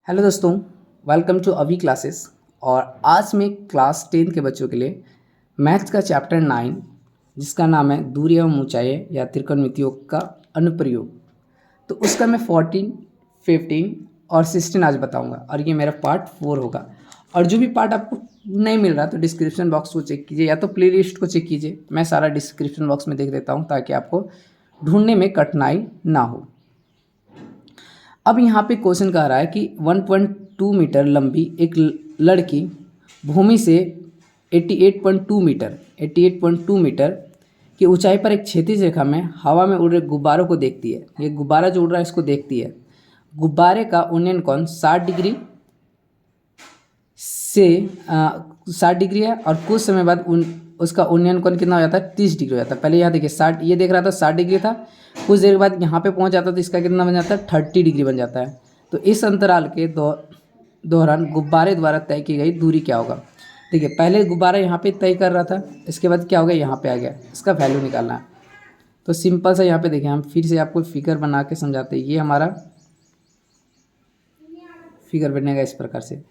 Hello दोस्तों, welcome to अभी classes. और आज मैं क्लास 10 के बच्चों के लिए मैथ्स का चैप्टर 9 जिसका नाम है दूरी एवं ऊंचाई या त्रिकोणमितियों का अनुप्रयोग, तो उसका मैं 14, 15 और 16 आज बताऊंगा और ये मेरा पार्ट 4 होगा। और जो भी पार्ट आपको नहीं मिल रहा तो डिस्क्रिप्शन बॉक्स को चेक कीजिए या तो प्ले लिस्ट को चेक कीजिए। मैं सारा डिस्क्रिप्शन बॉक्स में देख देता हूँ ताकि आपको ढूंढने में कठिनाई ना हो। अब यहाँ पे क्वेश्चन कह रहा है कि 1.2 मीटर लंबी एक लड़की भूमि से 88.2 मीटर की ऊंचाई पर एक क्षैतिज रेखा में हवा में उड़ रहे गुब्बारों को देखती है। ये गुब्बारा जो उड़ रहा है इसको देखती है। गुब्बारे का उन्नयन कोण 60 डिग्री से 60 डिग्री है और कुछ समय बाद उसका उन्नयन कोण कितना हो जाता है, 30 डिग्री हो जाता है। पहले यहाँ देखिए 60, ये देख रहा था 60 डिग्री था, कुछ देर बाद यहाँ पे पहुँच जाता है तो इसका कितना बन जाता है, 30 डिग्री बन जाता है। तो इस अंतराल के दौरान गुब्बारे द्वारा तय की गई दूरी क्या होगा। देखिए पहले गुब्बारा यहाँ पे तय कर रहा था, इसके बाद क्या हो गया, यहाँ पे आ गया, इसका वैल्यू निकालना है। तो सिंपल सा यहाँ पे देखिए, हम फिर से आपको फिगर बना के समझाते हैं। ये हमारा फिगर बनेगा इस प्रकार से,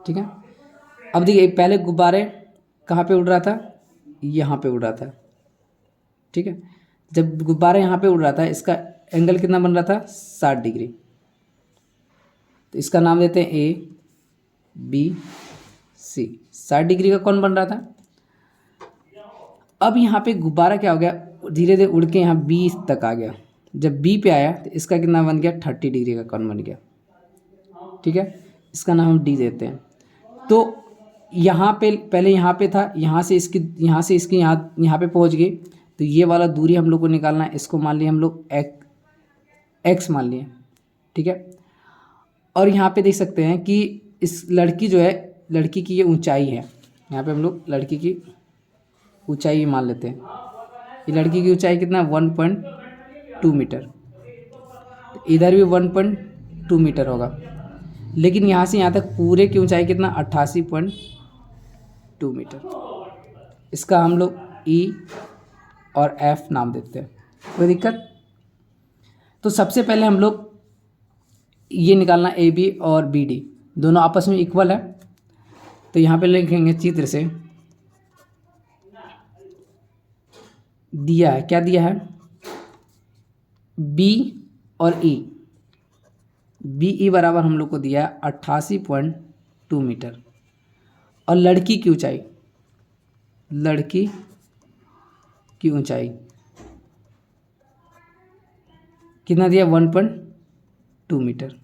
ठीक है। अब देखिए पहले गुब्बारे कहाँ पे उड़ रहा था, यहाँ पे उड़ रहा था, ठीक है। जब गुब्बारा यहाँ पे उड़ रहा था इसका एंगल कितना बन रहा था, 60 डिग्री। तो इसका नाम देते हैं ए बी सी। 60 डिग्री का कौन बन रहा था। अब यहाँ पे गुब्बारा क्या हो गया, धीरे धीरे उड़ के यहाँ बी तक आ गया। जब बी पे आया तो इसका कितना बन गया, 30 डिग्री का कौन बन गया, ठीक है। इसका नाम हम डी देते हैं। तो यहाँ पे पहले यहाँ पे था, यहाँ से इसकी यहाँ पे पहुँच गई। तो ये वाला दूरी हम लोग को निकालना है। इसको मान लिया हम लोग एक्स मान लिए, ठीक है। और यहाँ पे देख सकते हैं कि इस लड़की जो है, लड़की की ये ऊंचाई है। यहाँ पे हम लोग लड़की की ऊंचाई मान लेते हैं। ये लड़की की ऊंचाई कितना, 1.2 मीटर। तो इधर भी 1.2 मीटर होगा, लेकिन यहाँ से यहाँ तक पूरे की ऊंचाई कितना, 88.2 मीटर। इसका हम लोग ई और एफ नाम देते हैं, कोई दिक्कत। तो सबसे पहले हम लोग ये निकालना, ए बी और बी डी दोनों आपस में इक्वल है। तो यहाँ पे लिखेंगे चित्र से, दिया है, क्या दिया है, बी और ई। बी ई बराबर हम लोग को दिया है 88.2 मीटर। और लड़की की ऊंचाई, लड़की की ऊंचाई कितना दिया, 1.2 मीटर।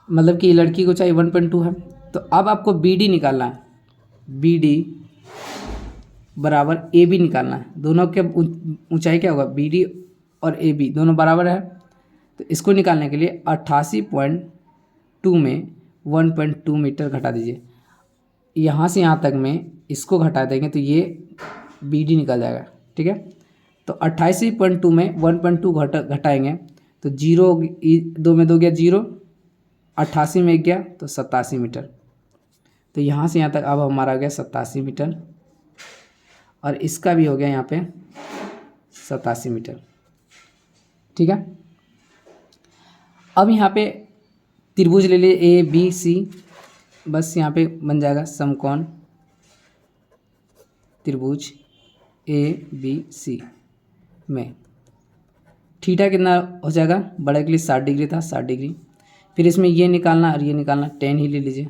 मतलब कि लड़की की ऊंचाई 1.2 है। तो अब आपको बी डी निकालना है। बी डी बराबर ए बी निकालना है। दोनों के ऊंचाई क्या होगा, बी डी और ए बी दोनों बराबर है। तो इसको निकालने के लिए 88.2 में 1.2 मीटर घटा दीजिए। यहाँ से यहाँ तक में इसको घटा देंगे तो ये बी डी निकल जाएगा, ठीक है। तो 88.2 में 1.2 घटाएंगे तो 0, 2 में 2 गया 0, 88 में 1 गया तो 87 मीटर। तो यहाँ से यहाँ तक अब हमारा आ गया 87 मीटर और इसका भी हो गया यहाँ पे 87 मीटर, ठीक है। अब यहाँ पे त्रिभुज ले लिए ए बी सी, बस यहाँ पे बन जाएगा समकोण त्रिभुज ए बी सी में थीटा कितना हो जाएगा, बड़े के लिए 60 डिग्री था, 60 डिग्री। फिर इसमें ये निकालना और ये निकालना, टेन ही ले लीजिए।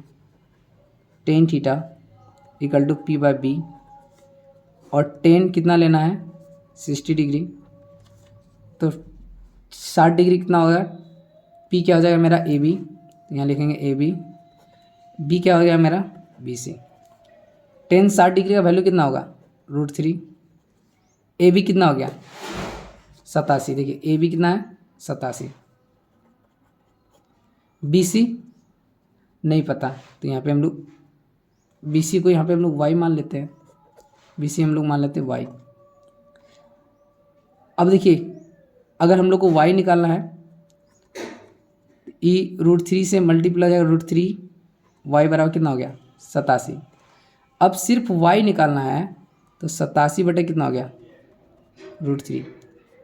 Tan theta equal to p by b. और टेन कितना लेना है, 60 डिग्री। तो 60 डिग्री कितना होगा, पी क्या हो जाएगा मेरा, ए बी। यहाँ लिखेंगे ए बी। बी क्या हो गया मेरा, बी सी। टेन 60 डिग्री का वैल्यू कितना होगा, √3। ए बी कितना हो गया, 87। देखिए ए बी कितना है, 87। बी सी नहीं पता, तो यहाँ पे हम लोग बी सी को यहाँ पे हम लोग वाई मान लेते हैं। बी सी हम लोग मान लेते हैं वाई। अब देखिए अगर हम लोग को वाई निकालना है, ई √3 से मल्टीप्लाई हो जाएगा, √3, वाई बराबर कितना हो गया, 87। अब सिर्फ वाई निकालना है तो 87 बटे कितना हो गया, √3।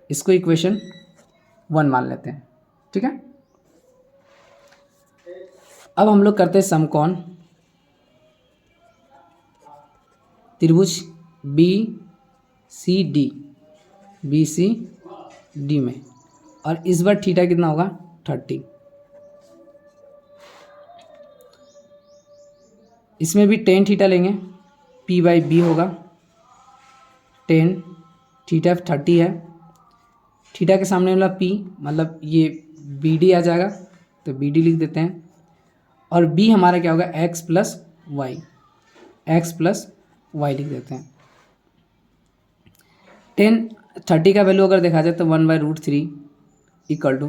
इसको इक्वेशन 1 मान लेते हैं, ठीक है। अब हम लोग करते हैं समकोण त्रिभुज BCD में, और इस बार थीटा कितना होगा 30। इसमें भी टेन थीटा लेंगे, P/B होगा 10, थीटा 30 है, थीटा के सामने वाला P मतलब ये BD आ जाएगा, तो BD लिख देते हैं, और B हमारा क्या होगा x प्लस वाई लिख देते हैं। 30 का वैल्यू अगर देखा जाए तो 1/√3 इक्वल टू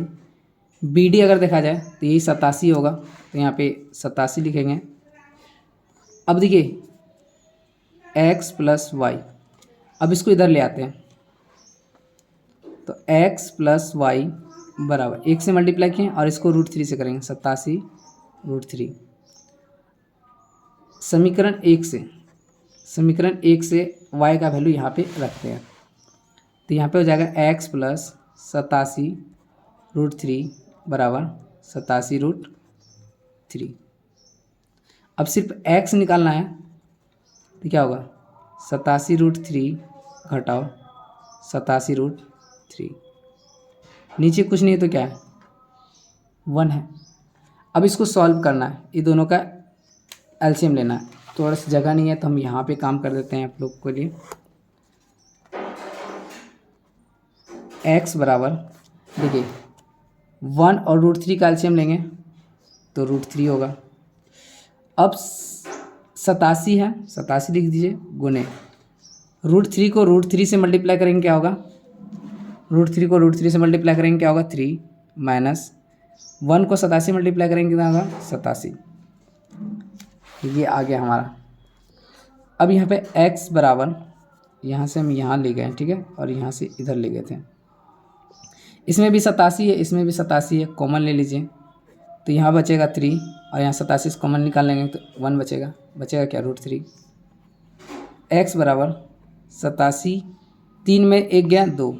BD अगर देखा जाए तो यही 87 होगा, तो यहाँ पे 87 लिखेंगे। अब देखिए x प्लस वाई, अब इसको इधर ले आते हैं, तो x प्लस वाई बराबर 1 से मल्टीप्लाई किए और इसको √3 से करेंगे, 87√3। समीकरण 1 से y का वैल्यू यहाँ पे रखते हैं, तो यहाँ पे हो जाएगा x प्लस 87√3 बराबर 87√3। अब सिर्फ x निकालना है, तो क्या होगा 87√3 घटाओ 87√3, नीचे कुछ नहीं है तो क्या है 1 है। अब इसको सॉल्व करना है, ये दोनों का एलसीएम लेना है, थोड़ा सा जगह नहीं है तो हम यहाँ पे काम कर देते हैं आप लोग के लिए। x बराबर देखिए 1 और √3 का एलसीएम लेंगे तो √3 होगा। अब 87 है, 87 लिख दीजिए, गुने √3 को √3 से मल्टीप्लाई करेंगे क्या होगा, √3 को √3 से मल्टीप्लाई करेंगे क्या होगा 3, माइनस 1 को 87 मल्टीप्लाई करेंगे कितना होगा 87। ये आ गया हमारा। अब यहाँ पे x बराबर, यहाँ से हम यहाँ ले गए ठीक है, और यहाँ से इधर ले गए थे, इसमें भी 87 है, इसमें भी 87 है, कॉमन ले लीजिए, तो यहाँ बचेगा 3 और यहाँ 87 से कॉमन निकाल लेंगे तो 1 बचेगा क्या √3। x बराबर 87, 3 में 1 गया 2,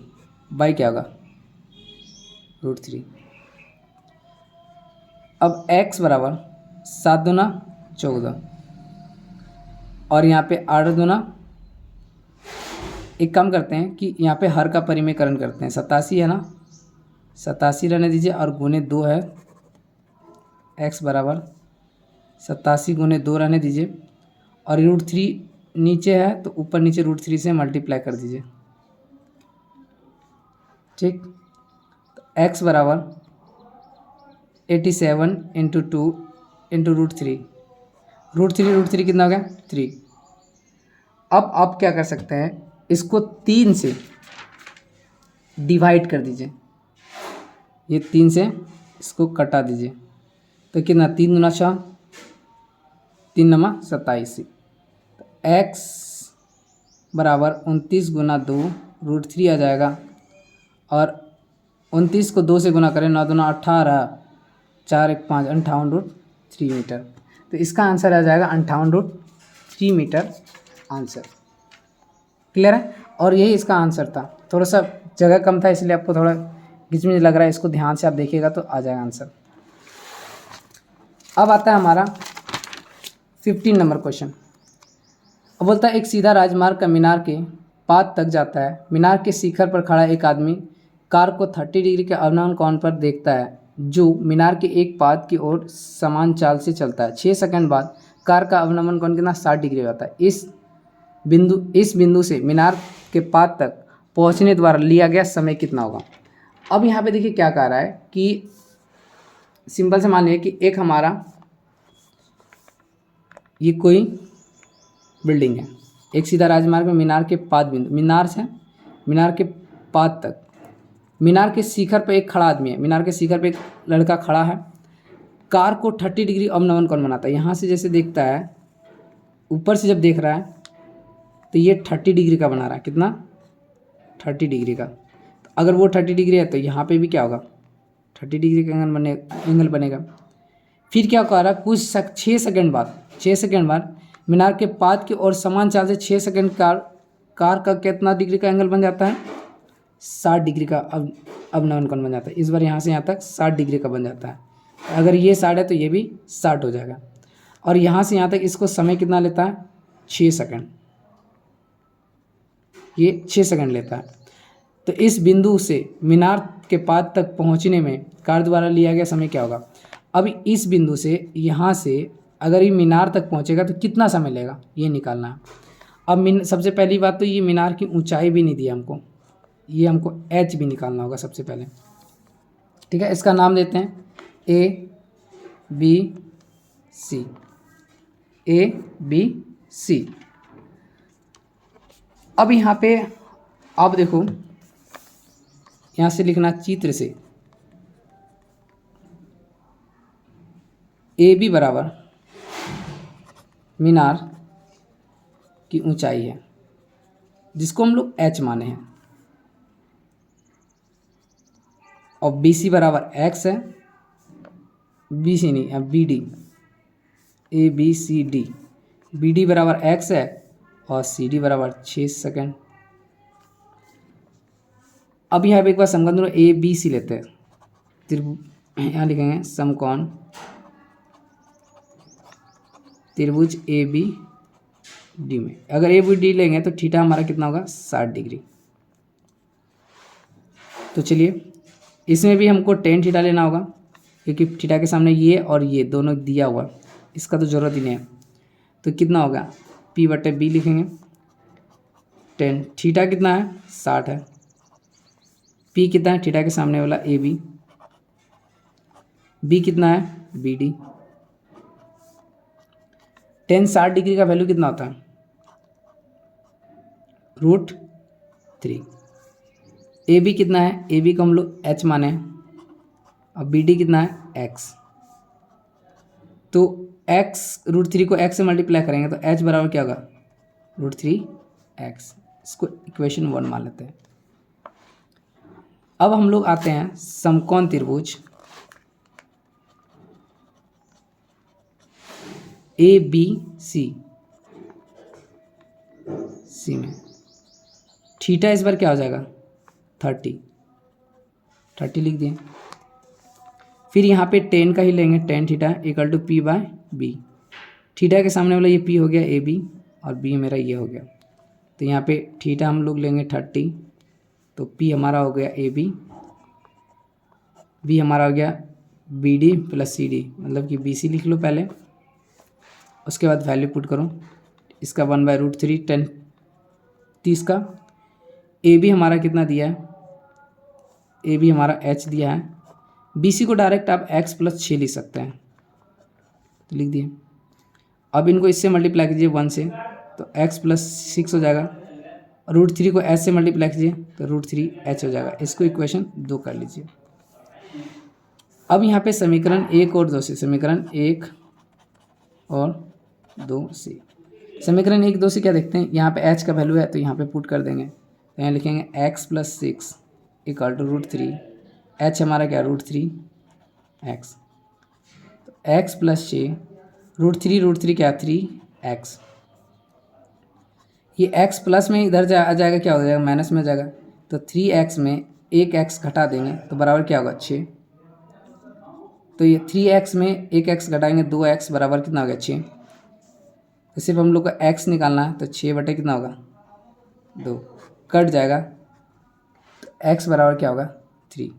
बाई क्या होगा √3। अब x बराबर 7 दूना 14, और यहाँ पे 8 दूना, एक काम करते हैं कि यहाँ पे हर का परिमेयकरण करते हैं, 87 है ना, 87 रहने दीजिए और गुने 2 है, x बराबर 87 गुने 2 रहने दीजिए, और √3 नीचे है तो ऊपर नीचे √3 से मल्टीप्लाई कर दीजिए, ठीक। तो x बराबर 87 इंटू 2 इंटू √3 कितना हो गया 3। अब आप क्या कर सकते हैं, इसको 3 से डिवाइड कर दीजिए, ये 3 से इसको कटा दीजिए, तो कितना 3 दूना 6, 3 नमा 27। तो x बराबर 29 गुना 2 √3 आ जाएगा, और 29 को 2 से गुना करें, 9 दूना 18, 4 1 5, 58√3 मीटर। तो इसका आंसर आ जाएगा 58√3 मीटर आंसर। क्लियर है, और यही इसका आंसर था। थोड़ा सा जगह कम था इसलिए आपको थोड़ा घिचमिच लग रहा है, इसको ध्यान से आप देखिएगा तो आ जाएगा आंसर। अब आता है हमारा 15 नंबर क्वेश्चन। अब बोलता है एक सीधा राजमार्ग का मीनार के पाद तक जाता है। मीनार के शिखर पर खड़ा एक आदमी कार को 30 डिग्री के अवनमन कोण पर देखता है, जो मीनार के एक पाद की ओर समान चाल से चलता है। 6 सेकंड बाद कार का अवनमन कोण कितना 60 डिग्री होता है। इस बिंदु से मीनार के पाद तक पहुंचने द्वारा लिया गया समय कितना होगा। अब यहाँ पे देखिए क्या कह रहा है कि सिंपल से मान लीजिए कि एक हमारा ये कोई बिल्डिंग है, एक सीधा राजमार्ग में मीनार के पाद बिंदु, मीनार से मीनार के पाद तक, मीनार के शिखर पर एक खड़ा आदमी है, मीनार के शिखर पर एक लड़का खड़ा है, कार को 30 डिग्री अवनमन कोण बनाता है। यहाँ से जैसे देखता है, ऊपर से जब देख रहा है तो ये 30 डिग्री का बना रहा है, कितना 30 डिग्री का। तो अगर वो 30 डिग्री है तो यहाँ पे भी क्या होगा 30 डिग्री का एंगल बनेगा। फिर क्या कर रहा है, कुछ 6 सेकंड बाद मीनार के पाद की ओर समान चाल से 6 सेकंड कार का कितना डिग्री का एंगल बन जाता है 60 डिग्री का अवनमन कोण बन जाता है। इस बार यहाँ से यहाँ तक 60 डिग्री का बन जाता है। अगर ये 60 है तो ये भी 60 हो जाएगा। और यहाँ से यहाँ तक इसको समय कितना लेता है, 6 सेकंड, ये 6 सेकंड लेता है। तो इस बिंदु से मीनार के पाद तक पहुँचने में कार द्वारा लिया गया समय क्या होगा। अब इस बिंदु से यहाँ से अगर ये मीनार तक पहुँचेगा तो कितना समय लेगा, ये निकालना है। अब सबसे पहली बात तो ये मीनार की ऊंचाई भी नहीं दी हमको, ये हमको एच भी निकालना होगा सबसे पहले। ठीक है, इसका नाम देते हैं ए बी सी, ए बी सी। अब यहाँ पे आप देखो, यहाँ से लिखना चित्र से ए बी बराबर मीनार की ऊंचाई है, जिसको हम लोग एच माने हैं, और बी सी बराबर एक्स है, बी सी नहीं है b d, a b c d, b d बराबर एक्स है और सी डी बराबर 6 सेकंड। अब यहाँ पे एक बार समकोण दोनों ए बी सी लेते हैं, यहाँ लिखेंगे समकोण त्रिभुज ए बी डी में। अगर ए बी डी लेंगे तो थीटा हमारा कितना होगा, 60 डिग्री। तो चलिए इसमें भी हमको टेन थीटा लेना होगा, क्योंकि थीटा के सामने ये और ये दोनों दिया हुआ, इसका तो ज़रूरत ही नहीं है। तो कितना होगा, पी बटे बी लिखेंगे, टेन थीटा कितना है 60 है, पी कितना है थीटा के सामने वाला ए बी, बी कितना है बी डी। टेन 60 डिग्री का वैल्यू कितना होता है, √3। ए बी कितना है, ए बी को हम लोग एच माने हैं, और बी डी कितना है एक्स। तो एक्स √3 को एक्स से मल्टीप्लाई करेंगे तो एच बराबर क्या होगा, √3x। इसको इक्वेशन 1 मान लेते हैं। अब हम लोग आते हैं समकोण त्रिभुज ए बी सी सी में थीटा इस बार क्या हो जाएगा, 30 लिख दिए। फिर यहाँ पे टेन का ही लेंगे, tan theta equal to p by b. Theta के सामने वाला ये पी हो गया ए बी, और बी मेरा ये हो गया। तो यहाँ पे थीटा हम लोग लेंगे 30, तो पी हमारा हो गया ए बी हमारा हो गया b d plus c d, मतलब कि बी सी लिख लो पहले, उसके बाद वैल्यू पुट करो। इसका 1/√3 10 30 का। ए बी हमारा कितना दिया है, ए बी हमारा एच दिया है। बी सी को डायरेक्ट आप x + 6 लिख सकते हैं, तो लिख दिए। अब इनको इससे मल्टीप्लाई कीजिए 1 से, तो x + 6 हो जाएगा। √3 को h से मल्टीप्लाई कीजिए तो √3h हो जाएगा। इसको इक्वेशन 2 कर लीजिए। अब यहाँ पे समीकरण 1 और 2 से, समीकरण 1 और 2 से, समीकरण 1 2 से क्या देखते हैं, यहाँ पे h का वैल्यू है तो यहाँ पे पुट कर देंगे। तो यहाँ लिखेंगे x + 6 = √3, h हमारा क्या √3x, तो x + 6 √3 क्या 3x। ये x प्लस में इधर आ जाएगा, क्या हो जाएगा माइनस में आ जाएगा। तो 3x में एक x घटा देंगे तो बराबर क्या होगा 6। तो ये 3x में एक x घटाएंगे 2x बराबर कितना होगा 6। तो सिर्फ हम लोग को x निकालना है, तो 6 बटे कितना होगा 2, कट जाएगा, तो x बराबर क्या होगा 3।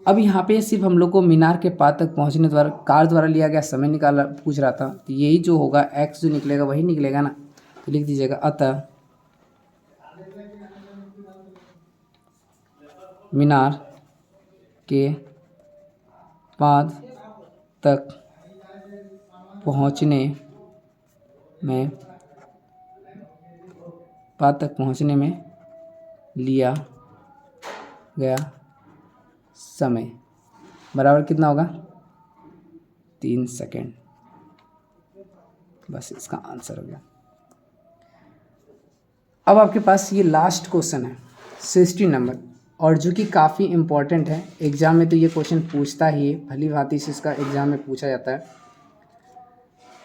अब यहाँ पे सिर्फ हम लोग को मीनार के पाद तक पहुँचने द्वारा कार द्वारा लिया गया समय निकाल पूछ रहा था, तो यही जो होगा x जो निकलेगा वही निकलेगा ना। तो लिख दीजिएगा, अतः मीनार के पाद तक पहुँचने में लिया गया समय बराबर कितना होगा 3 सेकेंड। बस इसका आंसर हो गया। अब आपके पास ये लास्ट क्वेश्चन है 60 नंबर, और जो कि काफ़ी इम्पोर्टेंट है। एग्ज़ाम में तो ये क्वेश्चन पूछता ही है, भली भांति से इसका एग्ज़ाम में पूछा जाता है।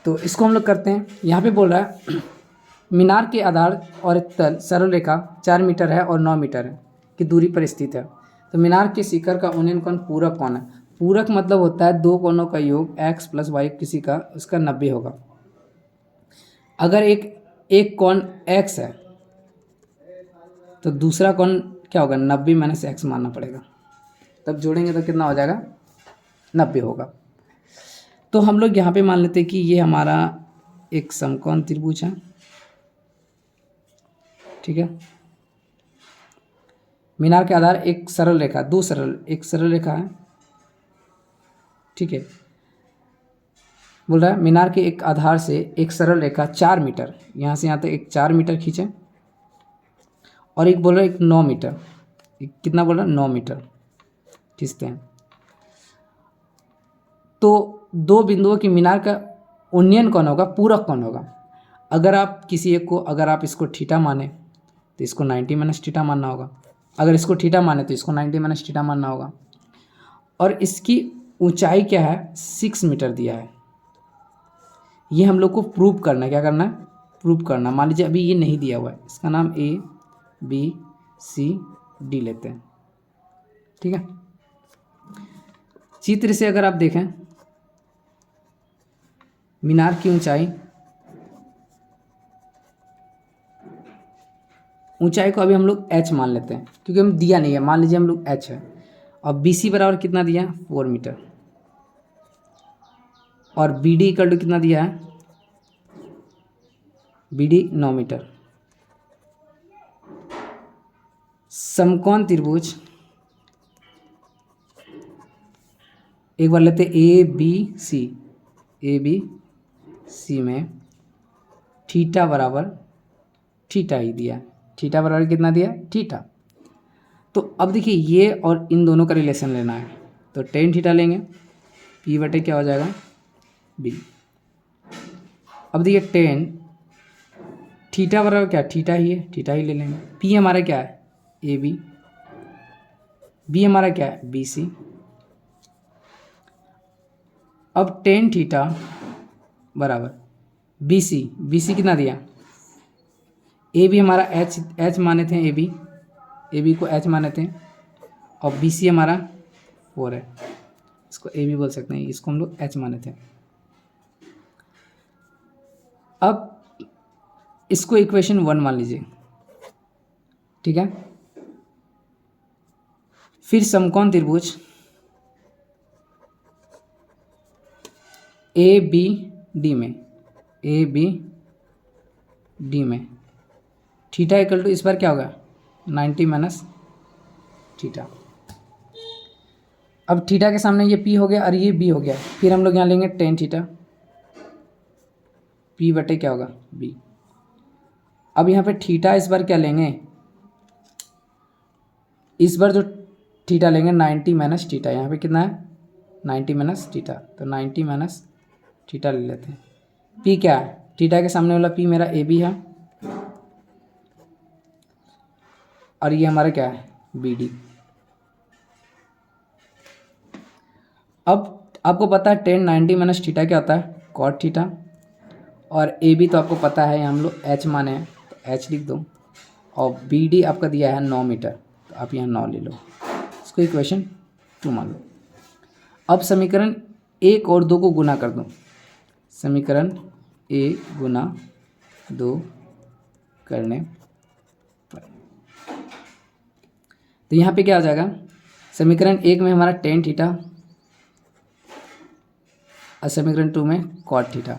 तो इसको हम लोग करते हैं। यहाँ पे बोल रहा है मीनार के आधार और एक तल सरल रेखा 4 मीटर है और 9 मीटर है की दूरी पर स्थित है। तो मीनार के शिखर का उन्नयन कोण पूरक कौन है। पूरक मतलब होता है दो कोणों का योग, x प्लस वाई किसी का, उसका 90 होगा। अगर एक कोण x है तो दूसरा कोण क्या होगा, 90 माइनस एक्स मानना पड़ेगा, तब जोड़ेंगे तो कितना हो जाएगा, 90 होगा। तो हम लोग यहाँ पे मान लेते हैं कि ये हमारा एक समकोण त्रिभुज है, ठीक है। मीनार के आधार एक सरल रेखा, एक सरल रेखा है, ठीक है। बोल रहा है मीनार के एक आधार से एक सरल रेखा 4 मीटर, यहाँ से यहाँ तक एक 4 मीटर खींचे, और एक बोल रहा है एक 9 मीटर, कितना बोल रहा है, 9 मीटर खींचते हैं। तो दो बिंदुओं की मीनार का उन्नयन कौन होगा, पूरक कौन होगा। अगर आप किसी एक को, अगर आप इसको थीटा माने तो इसको 90 माइनस थीटा मानना होगा, अगर इसको थीटा माने तो इसको 90 माइनस थीटा मानना होगा। और इसकी ऊंचाई क्या है, 6 मीटर दिया है। ये हम लोग को प्रूव करना है, क्या करना है, प्रूव करना। मान लीजिए अभी ये नहीं दिया हुआ है, इसका नाम A B C D लेते हैं, ठीक है। चित्र से अगर आप देखें, मीनार की ऊंचाई को अभी हम लोग h मान लेते हैं, क्योंकि हम दिया नहीं है, मान लीजिए हम लोग h है, और BC बराबर कितना दिया है, 4 मीटर, और BD इक्वल टू कितना दिया है, BD 9 मीटर। समकोण त्रिभुज एक बार लेते ए बी सी में थीटा बराबर थीटा ही दिया, थीटा बराबर कितना दिया, थीटा। तो अब देखिए ये और इन दोनों का रिलेशन लेना है, तो टेन थीटा लेंगे, पी बटे क्या हो जाएगा, बी। अब देखिए टेन थीटा बराबर क्या, थीटा ही है, थीटा ही ले लेंगे। पी हमारा क्या है, ए बी हमारा क्या है, बी सी। अब टेन थीटा बराबर बी सी कितना दिया, ए बी हमारा एच माने थे, ए बी को एच माने थे, और बी सी हमारा 4 है, इसको ए बी बोल सकते हैं, इसको हम लोग एच माने थे। अब इसको इक्वेशन 1 मान लीजिए, ठीक है। फिर समकोण त्रिभुज ए बी डी में थीटा इक्वल टू इस बार क्या होगा, 90 माइनस थीटा। अब थीटा के सामने ये पी हो गया और ये बी हो गया, फिर हम लोग यहाँ लेंगे टेन थीटा, पी बटे क्या होगा, बी। अब यहाँ पे थीटा इस बार क्या लेंगे, इस बार जो थीटा लेंगे 90 माइनस थीटा, यहाँ पे कितना है, 90 माइनस थीटा, तो 90 माइनस थीटा ले लेते हैं। पी क्या है, थीटा के सामने वाला पी मेरा ए बी है, और ये हमारा क्या है, बी डी। अब आपको पता है टेन 90 माइनस थीटा क्या होता है, कॉट थीटा, और ए बी तो आपको पता है, हम लोग एच माने हैं तो एच लिख दो, और बी डी आपका दिया है 9 मीटर, तो आप यहाँ 9 ले लो, इसको इक्वेशन 2 मान लो। अब समीकरण 1 और 2 को गुना कर दो, समीकरण 1 गुना 2 करने पर, तो यहाँ पे क्या हो जाएगा, समीकरण 1 में हमारा टेन थीटा, और समीकरण 2 में कॉट थीटा।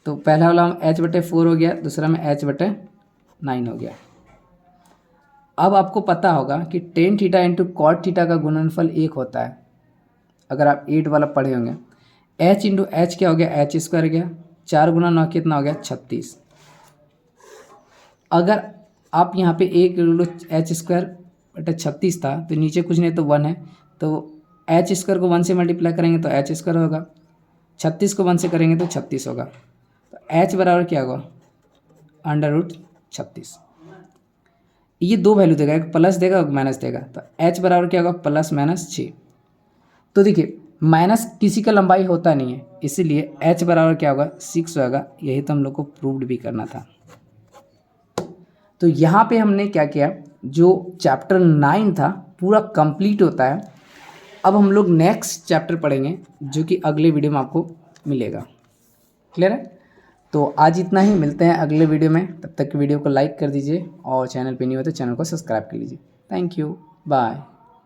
तो पहला वाला एच बटे 4 हो गया, दूसरा में एच बटे 9 हो गया। अब आपको पता होगा कि tan theta into cot theta का गुणनफल 1 होता है, अगर आप 8 वाला पढ़े होंगे। एच इंटू एच क्या हो गया, एच स्क्वायर गया, 4 गुना 9 कितना हो गया, 36। अगर आप यहाँ पे एक एच स्क्वायर बटे 36 था, तो नीचे कुछ नहीं तो 1 है, तो एच स्क्वायर को 1 से मल्टीप्लाई करेंगे तो एच स्क्वायर होगा, 36 को 1 से करेंगे तो 36 होगा, तो एच बराबर क्या होगा, √36। ये दो वैल्यू देगा, एक प्लस देगा एक माइनस देगा, तो एच बराबर क्या होगा, प्लस माइनस 6। तो देखिए माइनस किसी का लंबाई होता नहीं है, इसीलिए एच बराबर क्या होगा, 6 होगा। यही तो हम लोग को प्रूव्ड भी करना था। तो यहाँ पे हमने क्या किया, जो चैप्टर 9 था पूरा कंप्लीट होता है अब हम लोग नेक्स्ट चैप्टर पढ़ेंगे जो कि अगले वीडियो में आपको मिलेगा। क्लियर है? तो आज इतना ही, मिलते हैं अगले वीडियो में। तब तक वीडियो को लाइक कर दीजिए और चैनल पे नहीं हो तो चैनल को सब्सक्राइब कर लीजिए। Thank you, bye.